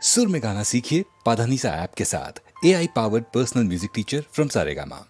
सुर में गाना सीखिए पाधानीसा ऐप के साथ। AI powered personal music teacher from Saregama.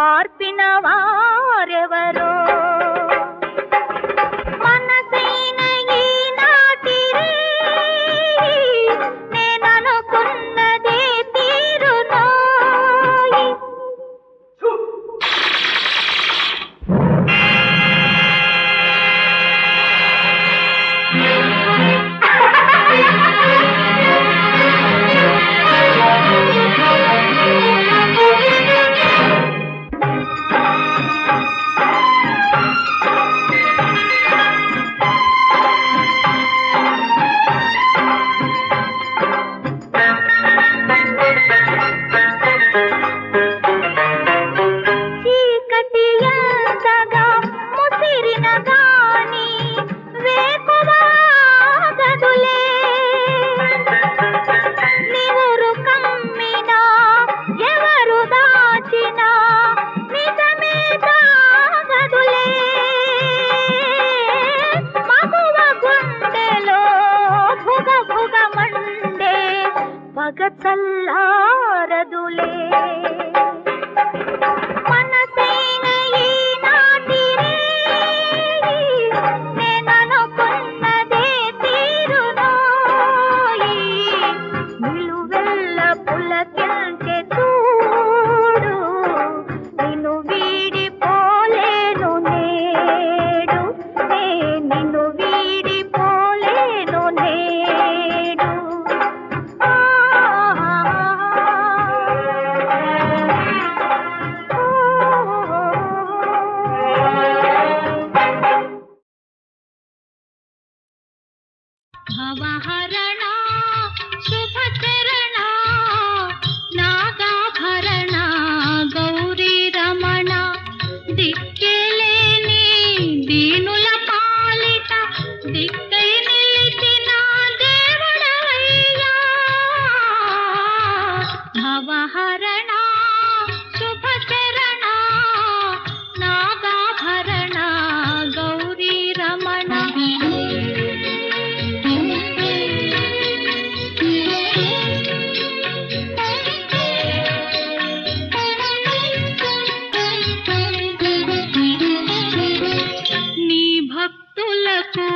ఆర్పిన వారెవరో మనసైన ఈనాటి నేననుకున్నదే తీరునోయి. చల్లారదులే మనసైన ఈనాటి నేననుకున్నదే తీరునోయి. నిలువెల్ల పులకించే చూడు నిన్ను వీడిపోలేను నేడు, నిన్ను వీడిపోలేను నేడు. భవహరణ శుభచరణ నాగాభరణ గౌరీ రమణ దిక్కెలేని దీనుల పాలిట దిక్కై నిలిచిన దేవుడవయ్యా. భవహరణ శుభచరణ నాగాభరణ గౌరీ రమణ. భక్తులకు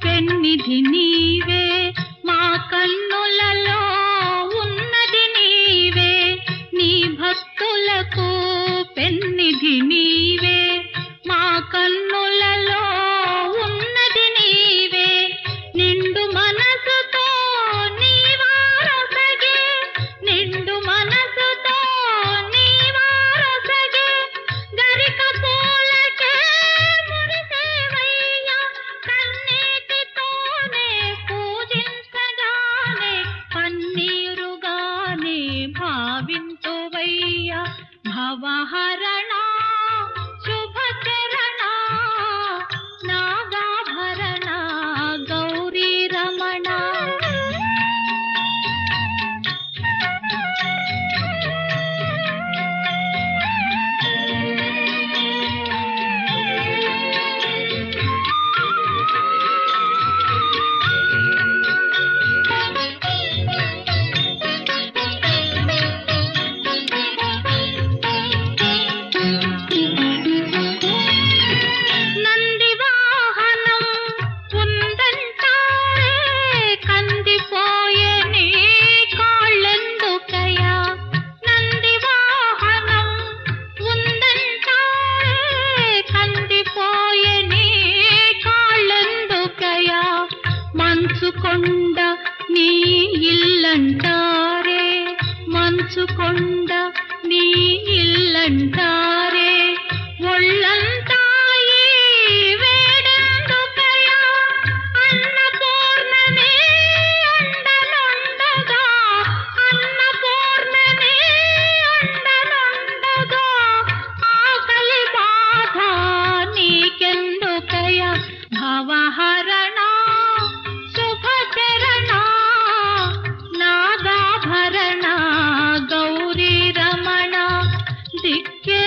పెన్నిధి నీవే, మా కన్నులలో ఉన్నది నీవే. నీ భక్తులకు పెన్నిధి నీవే, మా కన్నులలో ఉన్నది నీవే. నిండు మనసుతో నీవారసగే, నిండు మనసుతో నీవారసగే గరిక పూలకే మురిసేవయ్యా. కన్నీటితోనే పూజించగానే పన్నీరుగానే భావింతువయ్యా. భవహరణ శుభచరణ నాగాభరణ గౌరీ రమణ. మంచుకొండ నీ ఇల్లంటారే, మంచుకొండ నీ ఇల్లంటారే. ఒళ్ళంతా ఈ వేడెందుకయా, అన్నపూర్ణనే అండనుండగా, అన్నపూర్ణనే అండనుండగా ఆకలి బాధ నీకెందుకయా. భవహరణ శుభచరణ నాగాభరణ గౌరీ రమణ దిక్కె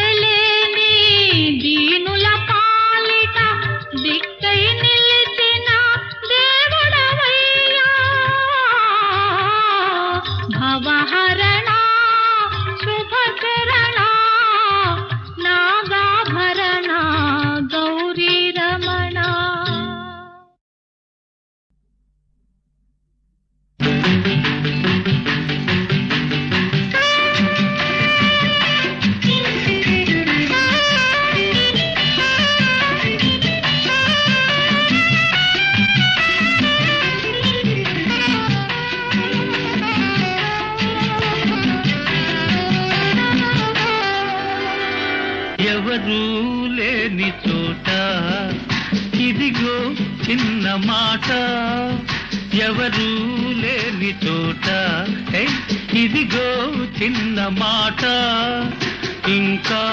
చిన్న మాట ఎవరు లేని చోట ఇదిగో చిన్న మాట ఇంకా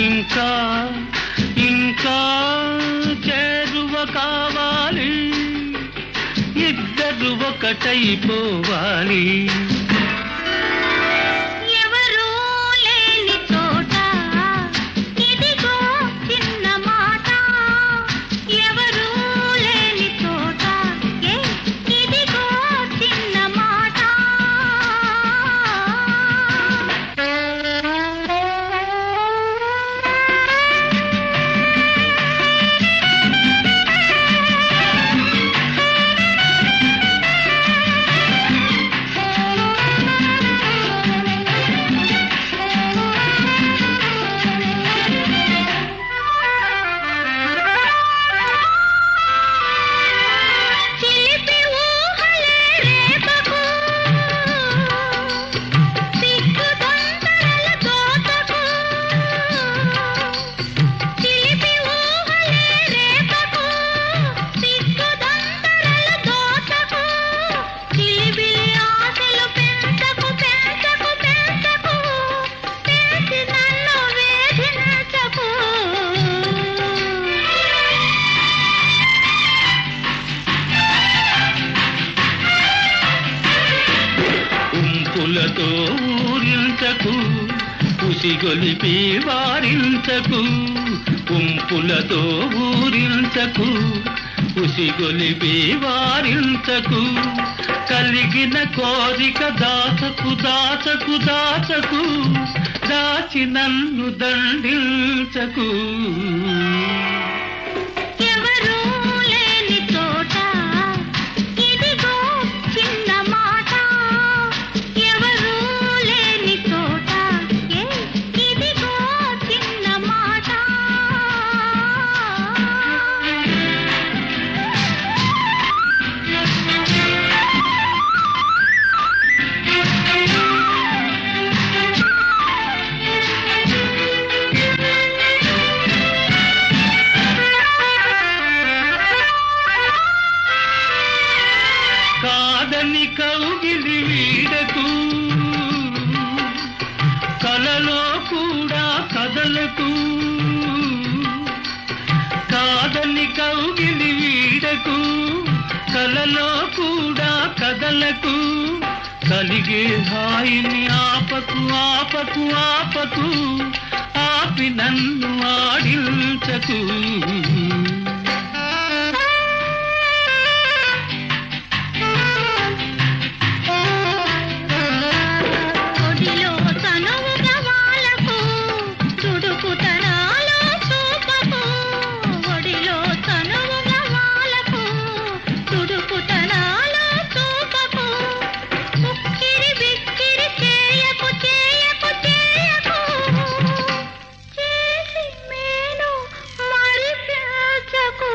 ఇంకా ఇంకా చేరువ కావాలి ఇద్దరు ఒకటైపోవాలి ఎవరూ లేని చోట ఇదిగో చిన్న మాట ఎవరూ లేని చోట ఇదిగో చిన్న మాట చిలిపి ఊహలే రేపకు సిగ్గు తొందరల తోటకు చిలిపి ఊహలే రేపకు సిగ్గు తొందరల తోటకు చిలిబిలి ఆశలు పెంచకు పెంచకు పెంచకు పెంచి నన్ను వేధించకు ఉంపులతో ఊరించకు ఉసిగొలిపి వారించకు ఉంపులతో ఊరించకు ఉసిగొలిపి వారించకు కలిగిన కోరిక దాచకు దాచకు దాచకు దాచి నన్ను దండించకు ఎవరూ లేని చోట ఇదిగో చిన్న మాట ఎవరూ లేని చోట ఇదిగో చిన్న మాట కాదని కౌగిలి వీడకు కలలో కూడా కదలకు కాదని కౌగిలి వీడకు కలలో కూడా కదలకు కలిగే హాయిని ఆపకు ఆపకు ఆపకు ఆపి నన్ను ఆడించకు ఒడిలో తనువుగా వాలకు తుడుకుతనాలో చూపకు ఒడిలో తనువుగా వాలకు తుడుకుతనాలో చూపకు ఉక్కిరి బిక్కిరి చేయకు చేయకు చేయకు చేసి మేను మరిపించకు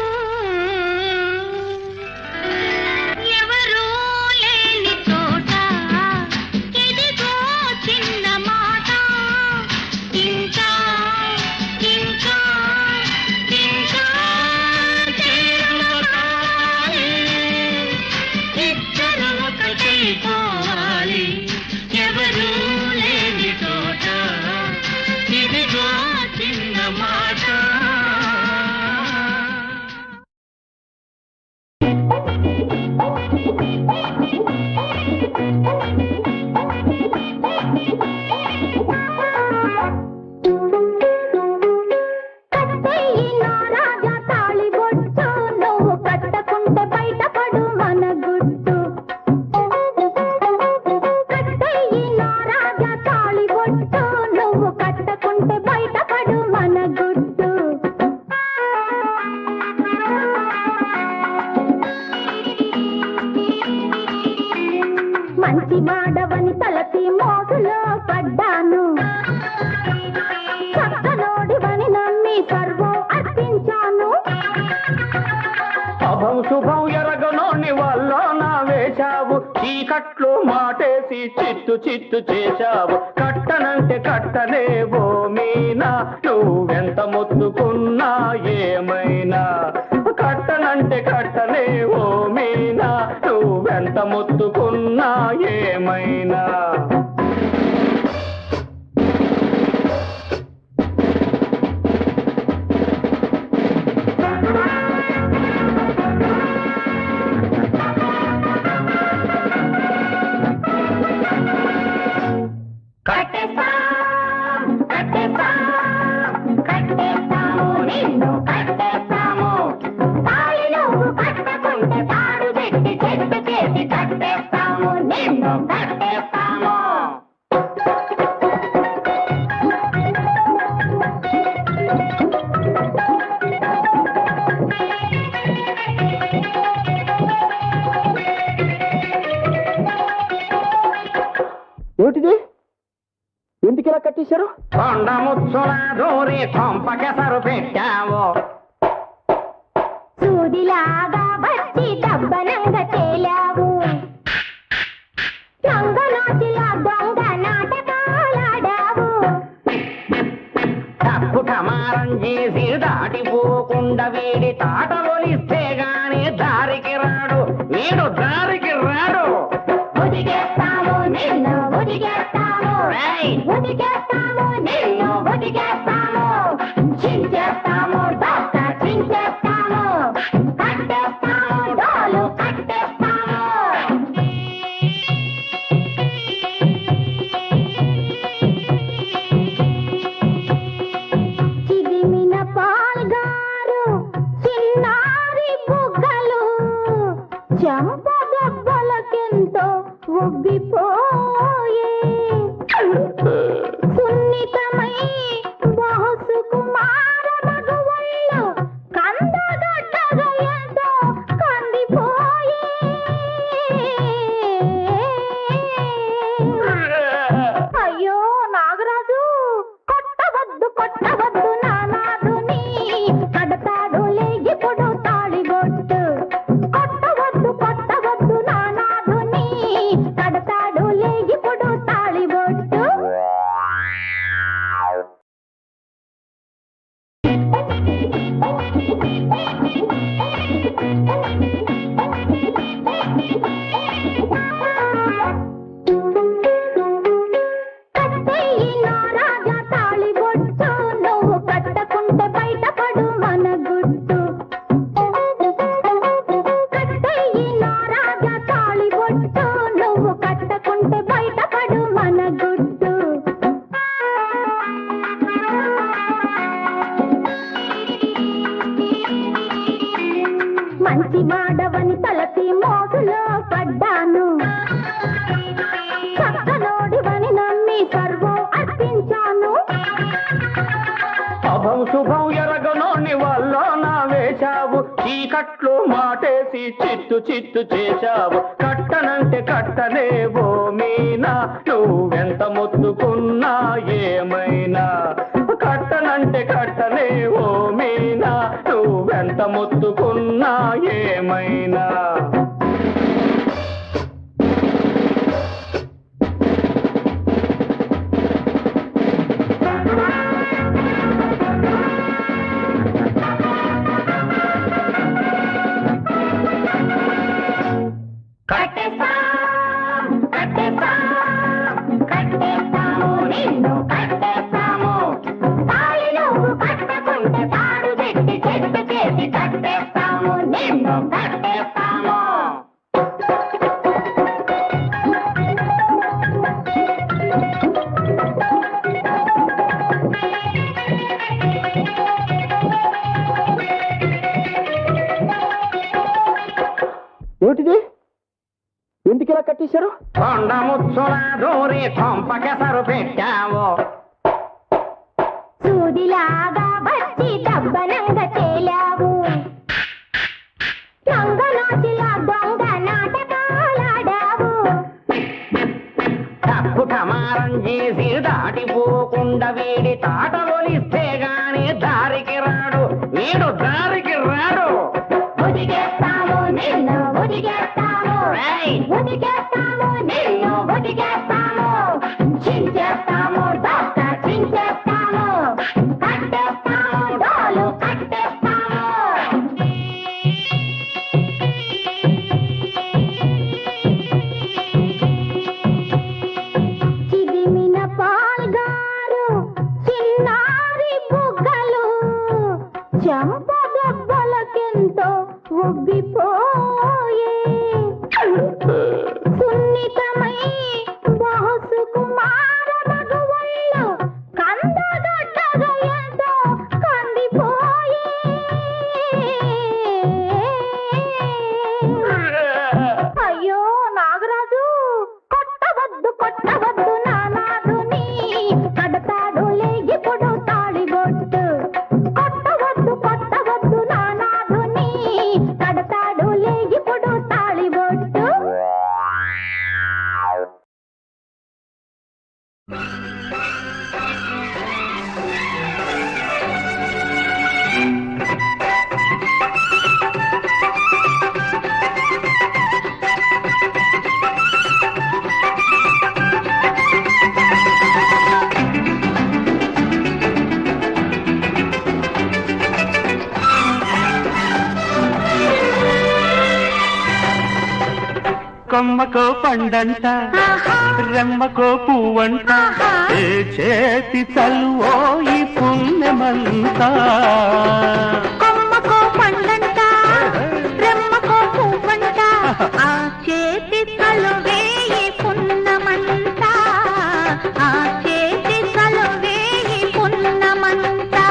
ఎవరూ లేని చోట ఇదిగో చిన్న మాట ఇంకా ఇంకా ఇంకా చేరువ కావాలి ఇద్దరు ఒకటైపోవాలి ఎవరూ లేని చోట ఇదిగో చిన్న మాట కట్టెయ్యి నా రాజా తాళిబొట్టు నువ్వు కట్టకుంటే బయటపడు మన గుట్టు కట్టెయ్యి నా రాజా తాళిబొట్టు నువ్వు కట్టకుంటే బయటపడు మన గుట్టు మంచి వాడవని తలచి మోసులో పడ్డాను చక్కనోడివని నమ్మి సర్వం అర్పించాను అభం శుభం ఎరగనోని వల్ల నా వేశావు చీకట్లు మాటేసి చిత్తు చిత్తు చేశావు కట్టనంటే కట్టలేవో మీనా నువ్వెంత మొత్తుకున్నా ఏమైనా కట్టన కట్టనే ఓ మీనా నువ్వెంత మొత్తుకున్నా ఏమైనా కట్టేస్తాము నిన్ను కట్టేస్తాము తాళి నువ్వు కట్టకుంటే తాడు పెట్టి చెట్టు చేసి కట్టేస్తాము నిన్ను కట్టేస్తాము ఏమిటిది ఎందుకు ఇలా కట్టేశారు కొండ ముచ్చుల దూరి కొంపకెసరు పెట్టావు సూదిలాగా వచ్చి దబ్బనంగా తేలావు దొంగనాచిలా దొంగ నాటకాలాడావు తప్పు కమారం చేసి దాటిపోకుండా వీడి తాట ఒలిస్తే గాని దారికి రాడు వీడు దారికి రాడు ఉదిగేస్తాము నిన్ను ఉదిగేస్తాము ఉదిగేస్తాము నిన్ను ఉదిగేస్తాము చించేస్తాము దొక్క చించేస్తాము కట్టేస్తాము డోలు కట్టేస్తాము చిదిమిన పాల్గారు చిన్నారి బుగ్గలు చెంప దెబ్బలకెంతో ఉబ్బిపోయే సున్నితమై బహుసుకుమార మగవళ్ళు కందగడ్డగా ఎంతో కందిపోయే అయ్యో నాగరాజు కొట్టవద్దు కొట్టవద్దు నానాదుని కడతాడు లేగిపుడు తాళిబొట్టు కొట్టవద్దు కొట్టవద్దు నానాదుని కడతాడు లేగిపుడు తాళిబొట్టు కట్టేయి నా రాజా తాళిబొట్టు నువ్వు కట్టకుంటే బయటపడు మన గుట్టు కట్టేయి నా రాజా తాళిబొట్టు నువ్వు కట్టకుంటే బయటపడు మన గుట్టు మంచి వాడవని తలసి మోసులో పడ్డాను చక్కనోడివని నమ్మి సర్వం అర్పించాను అభం శుభం ఎరగనోని వల్ల నా వేశావు చీకట్లు మాటేసి చిత్తు చిత్తు చేశావు కట్టనంటే కట్టలేవో మీనా నువ్వెంత మొత్తుకున్నా ఏమైనా కట్టనంటే కట్టలేవో మీనా నువ్వెంత మొత్తుకున్నా ఏమైనా కట్టేస్తాము నిన్ను కట్టేస్తాము తాళి నువ్వు కట్టకుంటే తాడు పెట్టి చెట్టు చేసి కట్టేస్తాము నిన్ను కట్టేస్తాము ఏమిటిది ఎందుకు ఇలా కట్టేశారు కొండ ముచ్చుల దూరి కొంపకెసరు పెట్టావు సూదిలాగా వచ్చి దబ్బనంగా తేలావు దొంగనాచిలా దొంగ నాటకాలాడావు తప్పు కమారం చేసి దాటిపోకుండా వీడి తాట ఒలిస్తే గాని దారికి రాడు వీడు దారికి రాడు ఉదిగేస్తాము నిన్ను ఉదిగేస్తాము ఉదిగేస్తాము నిన్ను ఉదిగేస్తాము చించేస్తాము దొక్క చించేస్తాము కట్టేస్తాము డోలు కట్టేస్తాము కందిపోయే సున్నితమై బాసుకు మార మగవళ్ళు కందగడ్డగా ఎంతో కందిపోయే అయ్యో నాగరాజు కొట్టవద్దు నానాదుని కడతాడు లేగిపుడు తాళిబొట్టు కొట్టవద్దు నానాదుని కడతాడు లేగిపుడు తాళిబొట్టు కొమ్మకో పండంట రెమ్మకో పువ్వంట ఏ చేతి చల్వో ఈ పుణ్యమంతా కొమ్మకో పండంట రెమ్మకో పువ్వంట ఆ చేతి తలువే పున్నమంతా ఆ చేతి తలువే పున్నమంతా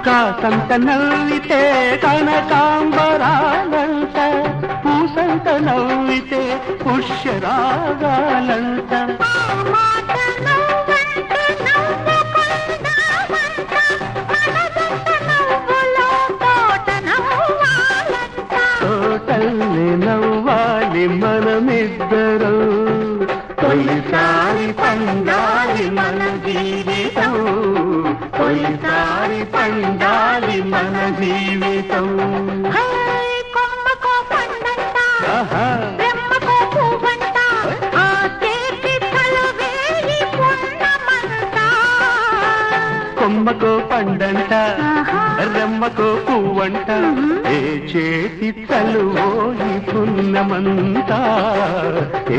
కాసంత నవ్వితే కనకాంబరాలంట పూసంత నవ్వితే పుష్యరాగాలంట తోటల్ని నవ్వాలి మనమిద్దరు తొలిసారి పండాలి మన జీవితం తొలిసారి పండాలి మన జీవితం కొమ్మకో పండంట రెమ్మకో పువ్వంట ఆ చేతి తలువే పున్నమంతా కొమ్మకో పండంట రెమ్మకో పువ్వంట ఏ చేతి చలువో ఈ పుణ్యమంతా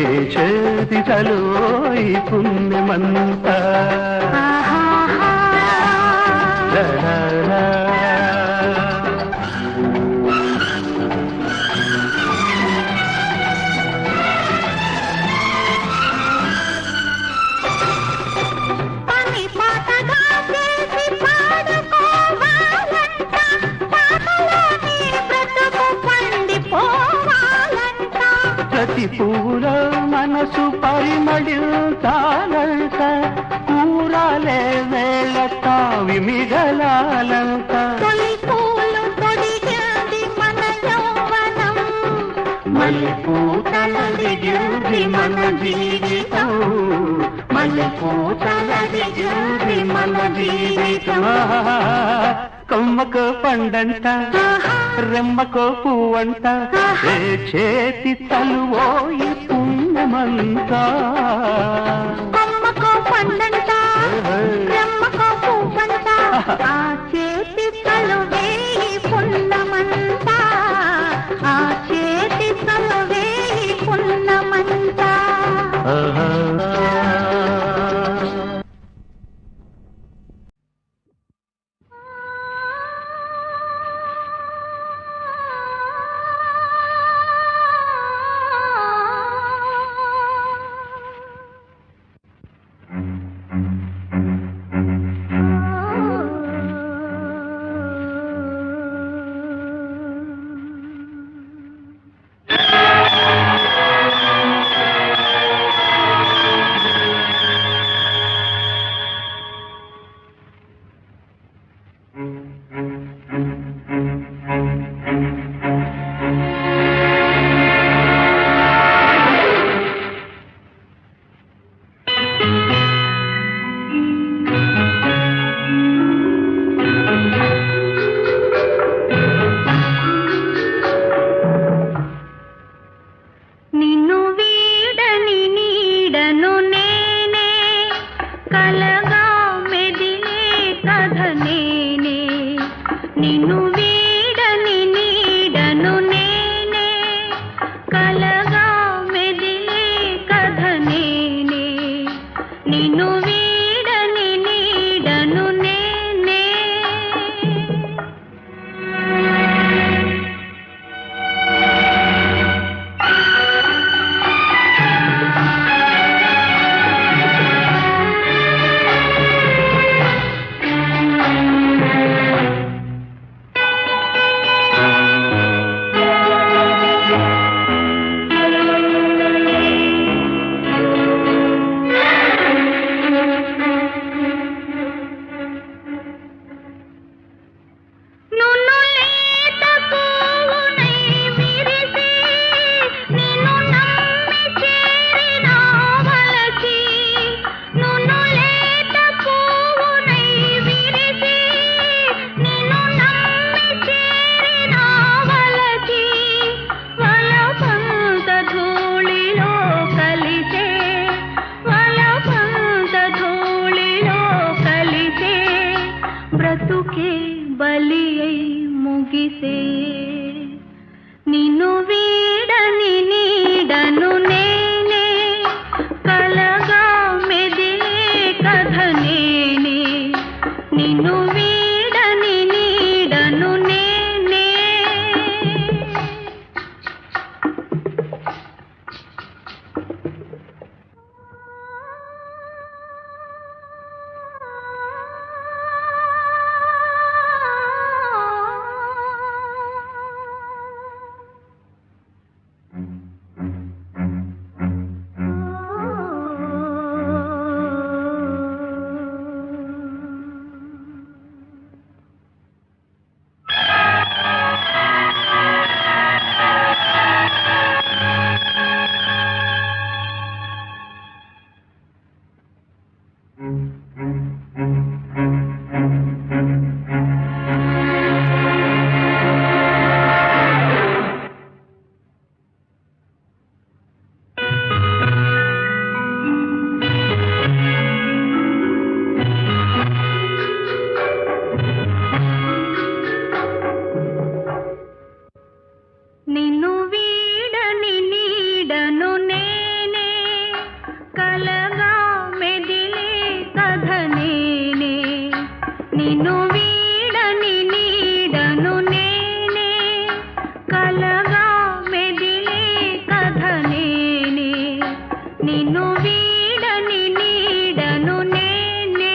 ఏ చేతి చలువో ఈ పుణ్యమంతా పని పాటగా చేసి పాడుకోవాలంట పాటలోని బ్రతుకు పండిపోవాలంట ప్రతి పూలో మనసు పరిమళించాలంట కూరాలే వేళ తావి మిగలాలంట తొలి పూలు తొడిగింది మన యౌవనం మల్లెపూతలదిగింది మన జీవితం మల్లెపూతలదిగింది మన జీవితం కొమ్మకో పండంట రెమ్మకో పువ్వంట ఏ చేతి తలువో ఈ పుణ్యమంతా కొమ్మకో పండంట రెమ్మకో పువ్వంట ఆ చేతి తలువే పున్నమంతా ఆ చేతి తలువే పున్నమంతా కలగా మెదిలే కథ నేనే నిన్ను వీడని నీడను నేనే కలగా మెదిలే కథ నేనే నిన్ను వీడని నీడను నేనే బ్రతుకే బలి అయి ముగిసే నిన్ను వీడని నీడను నేనే కలగా మెదిలే కథ నేనే నిన్ను వీడని నీడను నేనే నిన్ను వీడని నీడను నేనే కలగా మెదిలే కథ నేనే నిన్ను వీడని నీడను నేనే కలగా మెదిలే కథ నేనే నిన్ను వీడని నీడను నేనే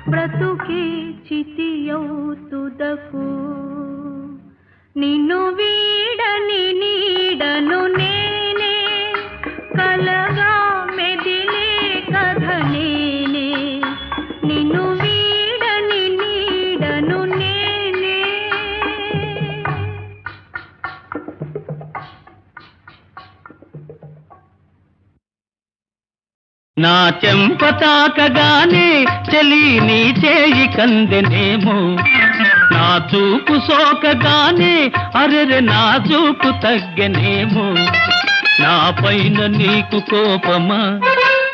బ్రతుకే చితియౌతుదకు నిన్ను వీడని నీడను నేనే కలగా మెదిలే కథ నేనే నిన్ను వీడని నీడను నేనే నా చెంప తాకగానే చలి నీ చేయి కందెనేమో నా చూపు సోకగానే అరెరె నా చూపు తగ్గనేమో నా పైన నీకు కోపమా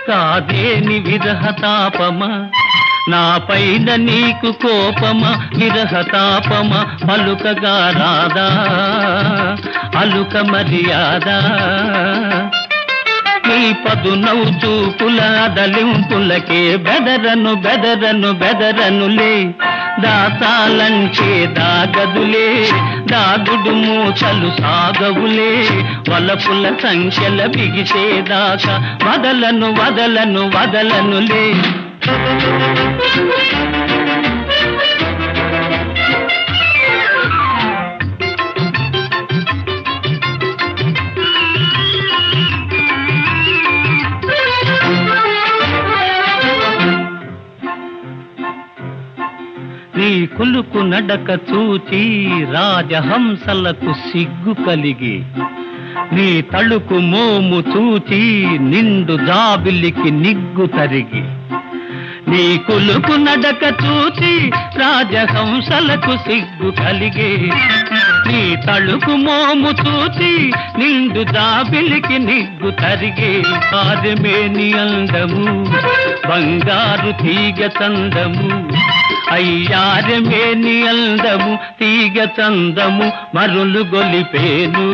కాదేని విరహతాపమా నా పైన నీకు కోపమా విరహతాపమా పలుకగా రాదా అలుక మర్యాద నీ పదునవు చూపుల దలింపులకే బెదరను బెదరను బెదరనులే దాచాలంటే దాగదులే దాగుడు మూచలు సాగవులే వలపుల సంఖ్యల బిగిసేదాకా వదలను వదలను వదలనులే నీ కులుకు నడక చూచి రాజహంసలకు సిగ్గు కలిగి నీ తళుకు మోము చూచి నిండు జాబిలికి నిగ్గు తరిగి నీ కులుకు నడక చూచి రాజహంసలకు సిగ్గు కలిగి నీ తళుకు మోము చూచి నిండు జాబిలికి నిగ్గు తరిగి ఆదిమేని అందము బంగారు తీగ చందము అయ్యారమేని అందము తీగ చందము మరులు గొలిపేను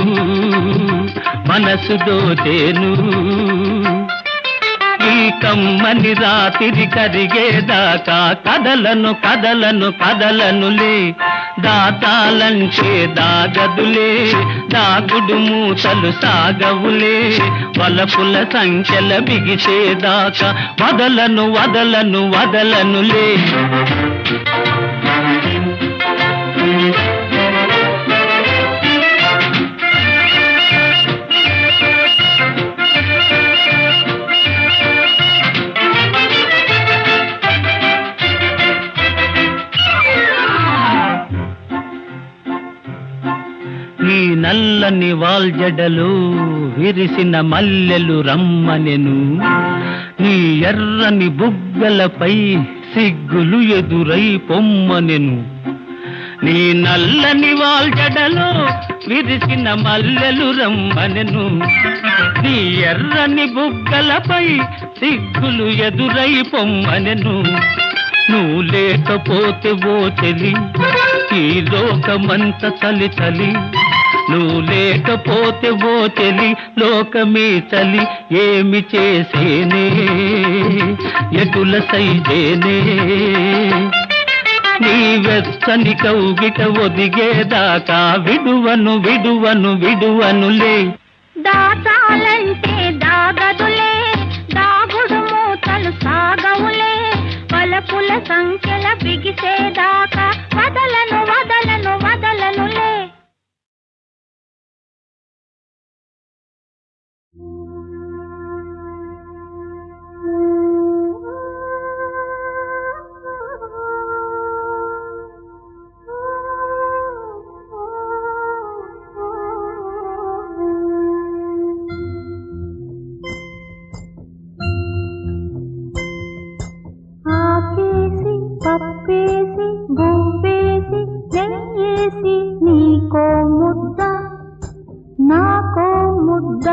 మనసు దోచేను ఈ కమ్మని రాత్రి కరిగేదాకా కదలను కదలను కదలనులే దాతాలంటే దాగదులే దాగుడు మూతలు సాగవులే వలపుల సంఖ్యల బిగిసేదాకా వదలను వదలను వదలనులే నీ నల్లని వాల్జడలు విరిసిన మల్లెలు రమ్మనెను నీ ఎర్రని బుగ్గలపై సిగ్గులు ఎదురై పొమ్మనెను నీ నల్లని వాల్జడలు విరిసిన మల్లెలు రమ్మనెను నీ ఎర్రని బుగ్గలపై సిగ్గులు ఎదురై పొమ్మనెను నువ్వు లేకపోతే ఓ చెలి ఈ లోకమంత చలి చలి నువ్వు లేకపోతే ఓ చెలి లోకమే చలి ఏమి చేసేనే ఎటుల సైజేనే నీ వెచ్చని కౌగిట ఒదిగేదాకా విడువను విడువను విడువనులే దాచాలంటే దాగదులే దాగుడు మూతలు సాగవులే వలపుల సంఖ్యల బిగిసేదాకా వదలను వదలను వదలనులే ఆకేసి పప్పేసి గువ్వేసి నెయ్యేసి నీకో ముద్ద నాకో ముద్ద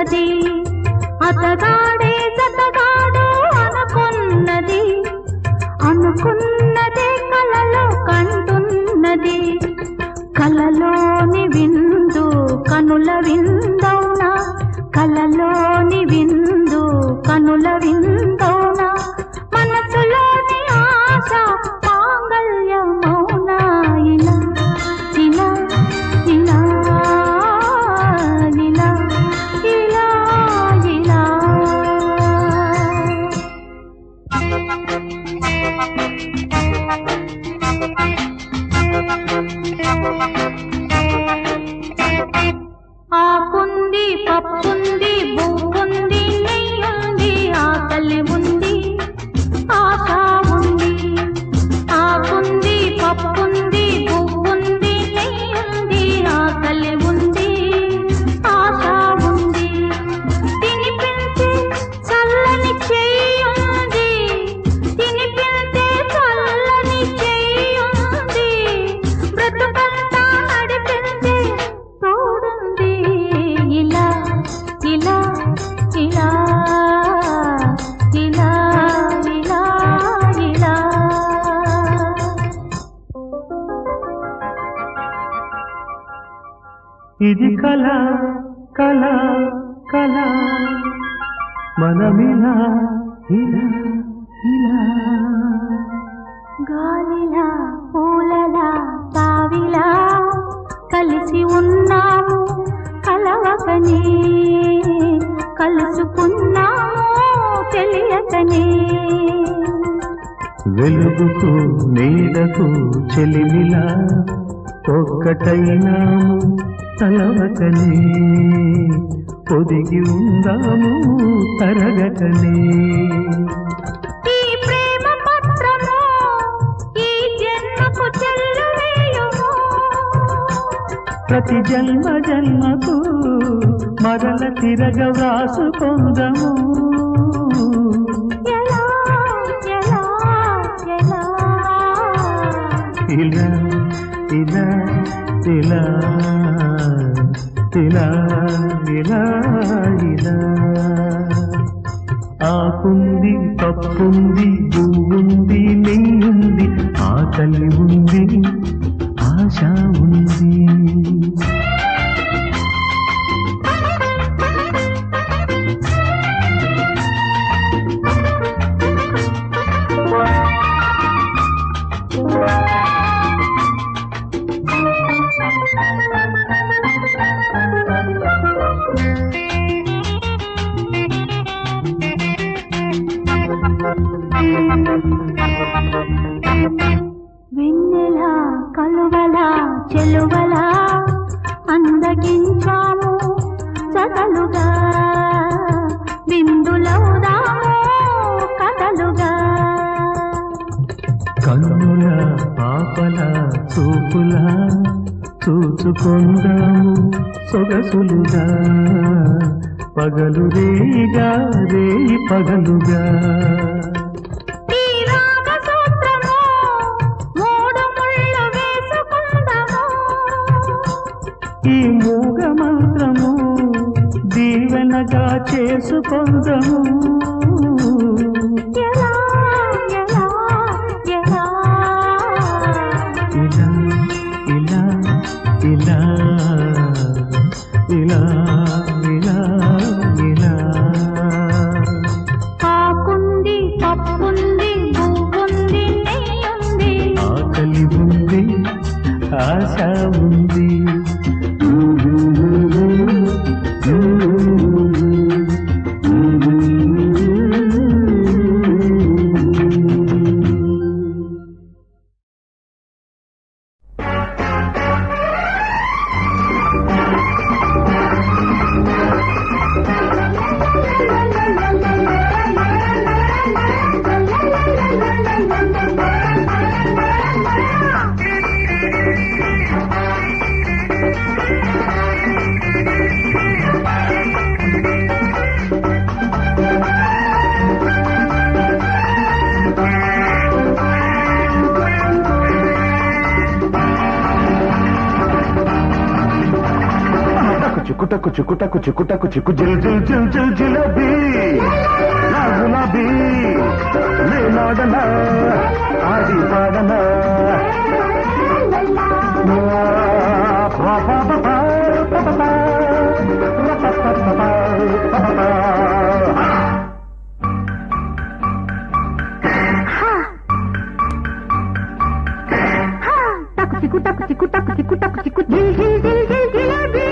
అనుకున్నది అతగాడే జతగాడు అనుకున్నది అనుకున్నదే కలలో కంటున్నది కలలోని విందు కనుల విందౌనా కలలోని విందు కనుల విందౌనా మనసులోని ఆశ మాంగళ్యమౌనా ఇలా ఇలా ఇలా ఇలా ఇలా ఇలా ఆకుంది పప్పుంది బువ్వుంది నెయ్యుంది ఆకలి ఉంది ఆశ ఉంది ఆకుంది పప్పుంది బువ్వుంది నెయ్యుంది ఆకలి ఉంది ఆశ ఉంది తినిపించే చల్లని చెయ్యుంది తినిపించే చల్లని చెయ్యుంది బ్రతుకంతా నడిపించే తోడుంది ఇలా ఇలా ఇలా ఇలా ఇలా ఇలా ఇది కళ కళ కళ మనమిలా ఇలా ఇలా గాలిలా పూలలా తావిలా కలిసి ఉన్నాము కలవకనే కలుసుకున్నాము తెలియకనే వెలుగుకు నీడకు చెలిమిలా ఒక్కటైనాము తలవకనే పొదిగి ఉందాము తరగకనే ఈ ప్రేమ పత్రము ఈ జన్మకు చెల్లువేయుము ప్రతి జన్మ జన్మకు మరల తిరగ వ్రాసుకొందము ఎలా ఎలా ఎలా ఇలా ఇలా ఇలా ఇలా ఇలా ఇలా ఆకుంది పప్పుంది పువ్వుంది నెయ్యుంది ఆకలి ఉంది ఆశ ఉంది వెన్నెలా కలువలా చెలువలా అందగించాము చదలుగా విందులవుదాము కథలుగా కన్నుల పాపల చూపులా చూచుకొందాము సొగసులుగా పగలు రేయిగా రేయి పగలుగా ఈ రాగ సూత్రము మూడు ముళ్ళు వేసుకుందాము ఈ మూగ మంత్రము దీవెనగా చేసుకొందము ఎలా ఎలా ఎలా ఇలా ఇలా ఇలా ఇలా ఇలా ఇలా ఆకుంది పప్పుంది పువ్వుంది నెయ్యుంది ఆకలి ఉంది ఆశ ఉంది చిక్కుటకు చిక్కుటకు చిక్కుటకు చిక్కు జిల్ జిల్ జిల్ జిల్ జిలేబీ నా గులాబీ నేనాడనా ఆడి పాడనా టకు చిక్కు టకు చిక్కు టకు చిక్కు టకు చిక్కు జిల్ జిల్ జిల్ జిల్ జిలేబీ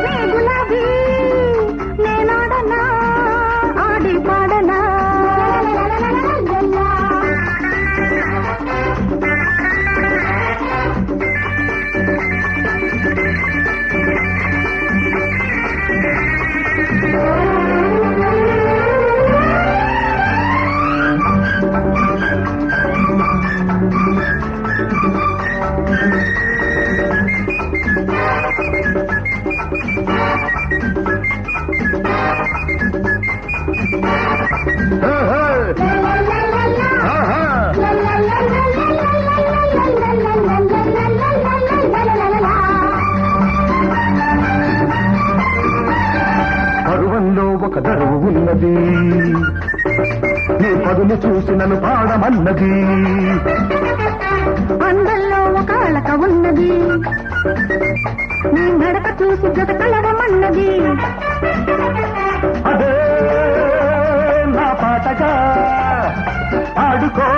నీ గులాబీ నేనాడనా ఆడి పాడనా పరువంలో ఒక దరువు ఉన్నది నీ పదును చూసి నన్ను పాడమన్నది అందల్లో ఒక అలక ఉన్నది నీ నడక చూసి జత కలవమన్నది అదే నా పాటగా ఆడుకో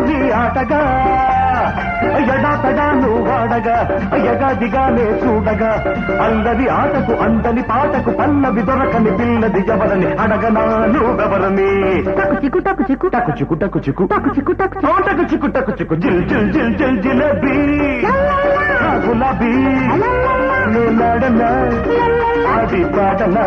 నీ ఆటగా ఎడాతగా నువ్వు వాడగా ఎగాదిగానే చూడగా అందరి ఆటకు అందని పాటకు పల్లవి దొరకని పిల్లది ఎవరని అడగనా నువ్వెవరని టకు చిక్కు టకు చిక్కు టకు చిక్కు టకు చిక్కు టకు చిక్కు టకు చిక్కు టకు చిక్కు టకు చిక్కు జిల్ జిల్ జిల్ జిల్ జిలేబీ నా గులాబీ నేనాడనా ఆడి పాడనా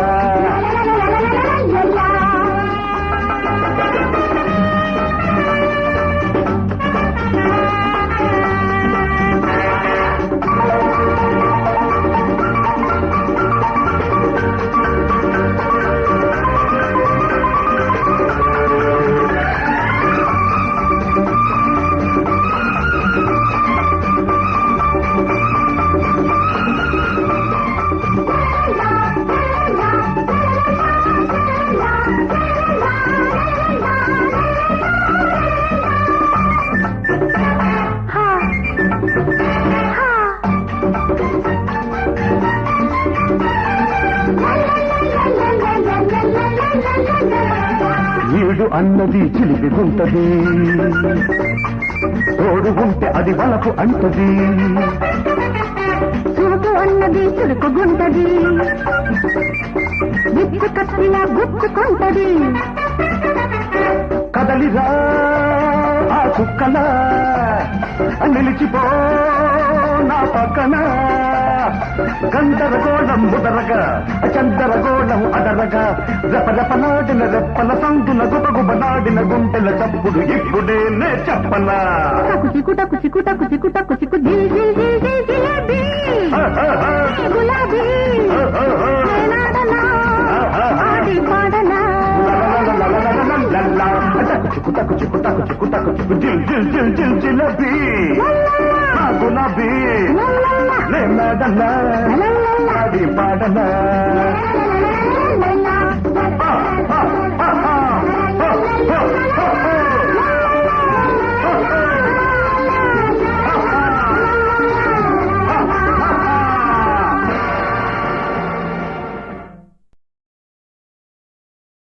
ఈడు అన్నది చిలిపి గుంటది తోడు ఉంటే అది వలకు అంటది చూపు అన్నది చురుకుగుంటది విప్పు కత్తిలా గుచ్చుకుంటది కదలిరా ఆ చుక్కల నిలిచిపో నా పక్కన గందరగోళం ముదరగా చందరగోళం అదరగా రెపరెపలాడిన రెప్పల సందున గుబగుబలాడిన గుంటెల చప్పుడు ఇప్పుడే నే చెప్పనా టకు చిక్కు టకు చిక్కు టకు చిక్కు టకు చిక్కు జిల్ జిల్ జిల్ జిల్ జిలేబీ నీ గులాబీ నేనాడనా ఆడి పాడనా చిక్కు టకు చిక్కు టకు చిక్కు టకు చిక్కు జిల్ జిల్ జిల్ జిల్ జిలేబీ నా గులాబీ నేనాడన్నా ఆడి పాడనా